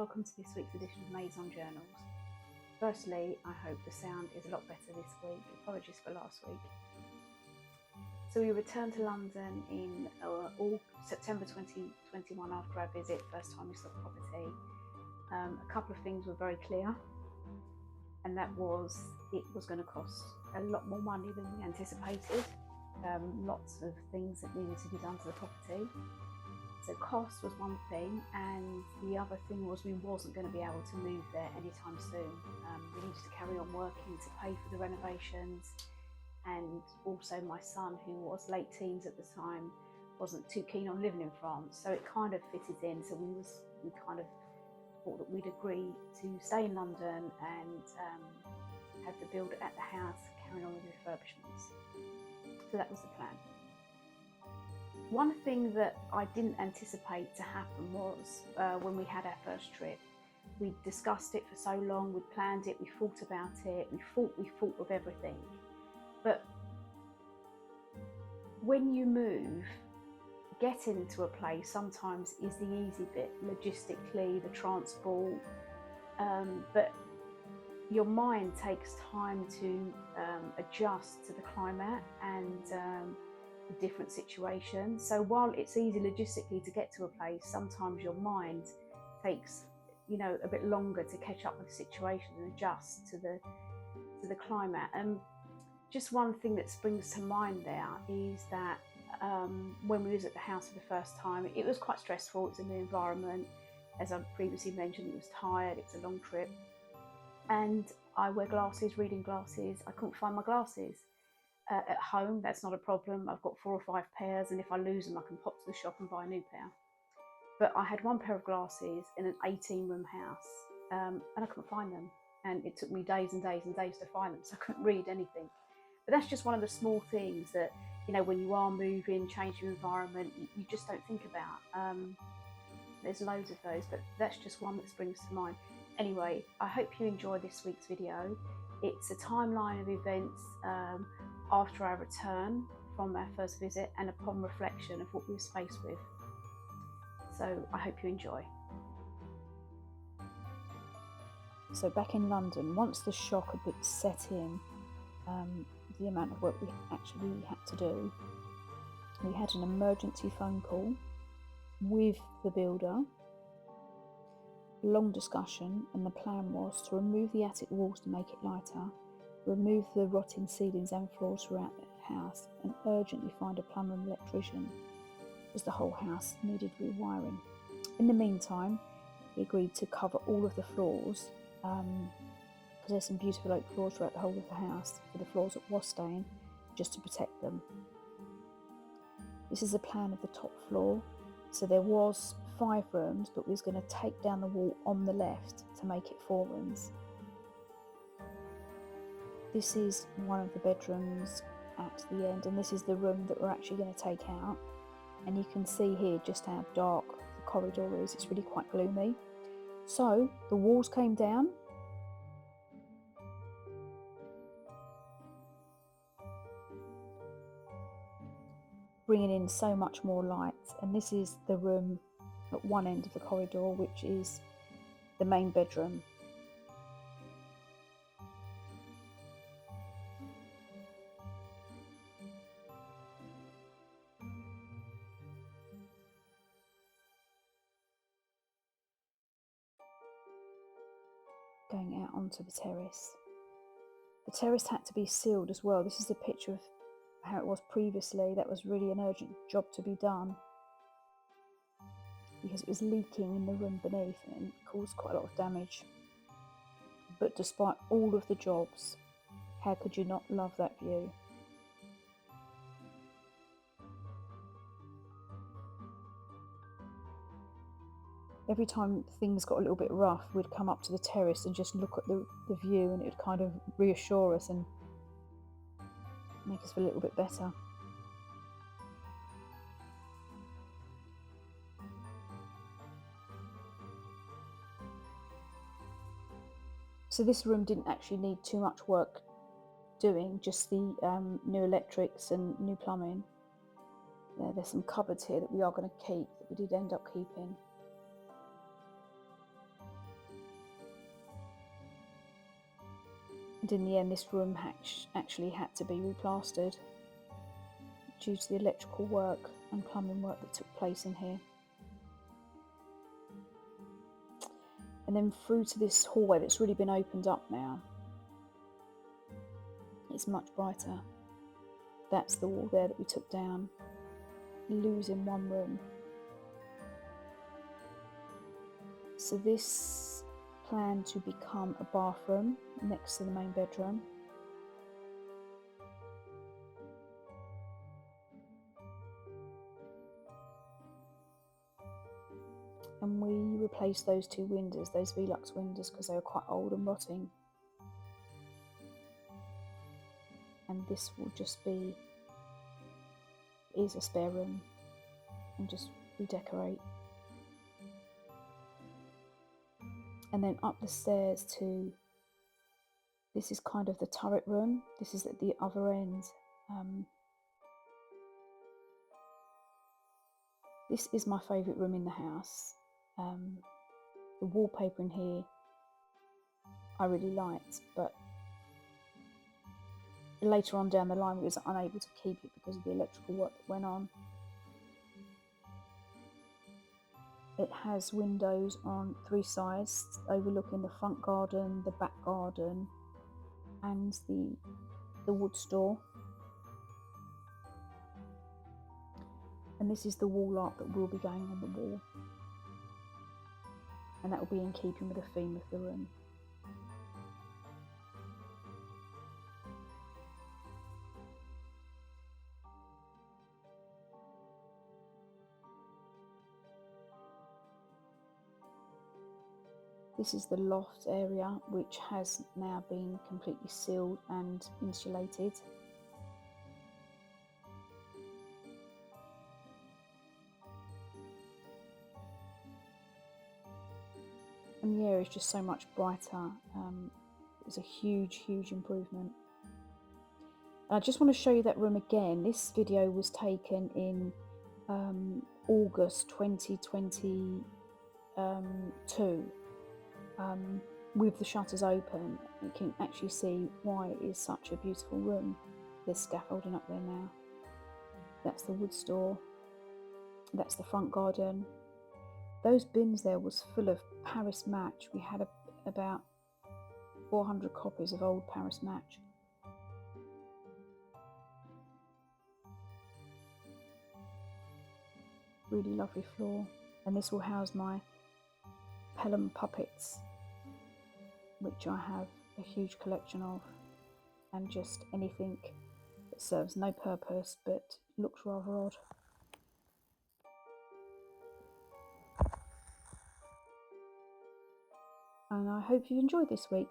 welcome to this week's edition of Maids on Journals. Firstly, I hope the sound is a lot better this week. Apologies for last week. So we returned to London in September 2021 after our visit, first time we saw the property. A couple of things were very clear, and that was it was going to cost a lot more money than we anticipated. Lots of things that needed to be done to the property. So cost was one thing, and the other thing was we wasn't going to be able to move there anytime soon. We needed to carry on working to pay for the renovations, and also my son, who was late teens at the time, wasn't too keen on living in France, so it kind of fitted in. So we kind of thought that we'd agree to stay in London and have the builder at the house carrying on with refurbishments. So that was the plan. One thing that I didn't anticipate to happen was when we had our first trip. We discussed it for so long, we planned it, we thought about it, we thought of everything. But when you move, getting to a place sometimes is the easy bit, logistically, the transport, but your mind takes time to adjust to the climate and the different situations. So while it's easy logistically to get to a place, sometimes your mind takes a bit longer to catch up with the situation and adjust to the climate. And just one thing that springs to mind there is that when we was at the house for the first time, it was quite stressful. It's a new environment. As I previously mentioned, it was tired, it's a long trip. And I wear glasses, reading glasses. I couldn't find my glasses. At home, that's not a problem. I've got 4 or 5 pairs, and if I lose them, I can pop to the shop and buy a new pair. But I had one pair of glasses in an 18-room house, and I couldn't find them. And it took me days and days and days to find them, so I couldn't read anything. But that's just one of the small things that, when you are moving, changing your environment, you just don't think about. There's loads of those, but that's just one that springs to mind. Anyway, I hope you enjoyed this week's video. It's a timeline of events after our return from our first visit and upon reflection of what we were faced with. So I hope you enjoy. So back in London, once the shock had set in, the amount of work we actually had to do, we had an emergency phone call with the builder, long discussion, and the plan was to remove the attic walls to make it lighter, remove the rotting ceilings and floors throughout the house, and urgently find a plumber and electrician, as the whole house needed rewiring. In the meantime, he agreed to cover all of the floors, because there's some beautiful oak floors throughout the whole of the house, for the floors that was staying, just to protect them. This is a plan of the top floor. So there was 5 rooms, but we was going to take down the wall on the left to make it 4 rooms. This is one of the bedrooms at the end, and this is the room that we're actually going to take out. And you can see here just how dark the corridor is. It's really quite gloomy. So the walls came down. Bringing in so much more light, and this is the room at one end of the corridor, which is the main bedroom. Going out onto the terrace. The terrace had to be sealed as well. This is a picture of how it was previously. That was really an urgent job to be done, because it was leaking in the room beneath and it caused quite a lot of damage. But despite all of the jobs, how could you not love that view? Every time things got a little bit rough, we'd come up to the terrace and just look at the view, and it would kind of reassure us and make us feel a little bit better. So this room didn't actually need too much work doing, just the new electrics and new plumbing. There's some cupboards here that we are going to keep, that we did end up keeping. And in the end, this room actually had to be replastered due to the electrical work and plumbing work that took place in here. And then through to this hallway that's really been opened up now. It's much brighter. That's the wall there that we took down, losing one room. So this planned to become a bathroom next to the main bedroom. And we replaced those two windows, those Velux windows, because they were quite old and rotting. And this will just be, is a spare room, and just redecorate. And then up the stairs to, this is kind of the turret room. This is at the other end. This is my favourite room in the house. The wallpaper in here I really liked, but later on down the line we was unable to keep it because of the electrical work that went on. It has windows on 3 sides overlooking the front garden, the back garden, and the wood store. And this is the wall art that will be going on the wall, and that will be in keeping with the theme of the room. This is the loft area, which has now been completely sealed and insulated. And the area is just so much brighter. It's a huge improvement. And I just want to show you that room again. This video was taken in August 2022 with the shutters open. You can actually see why it is such a beautiful room. There's scaffolding up there now. That's the wood store. That's the front garden. Those bins there was full of Paris Match. We had about 400 copies of old Paris Match. Really lovely floor. And this will house my Pelham puppets, which I have a huge collection of, and just anything that serves no purpose but looks rather odd. And I hope you enjoyed this week.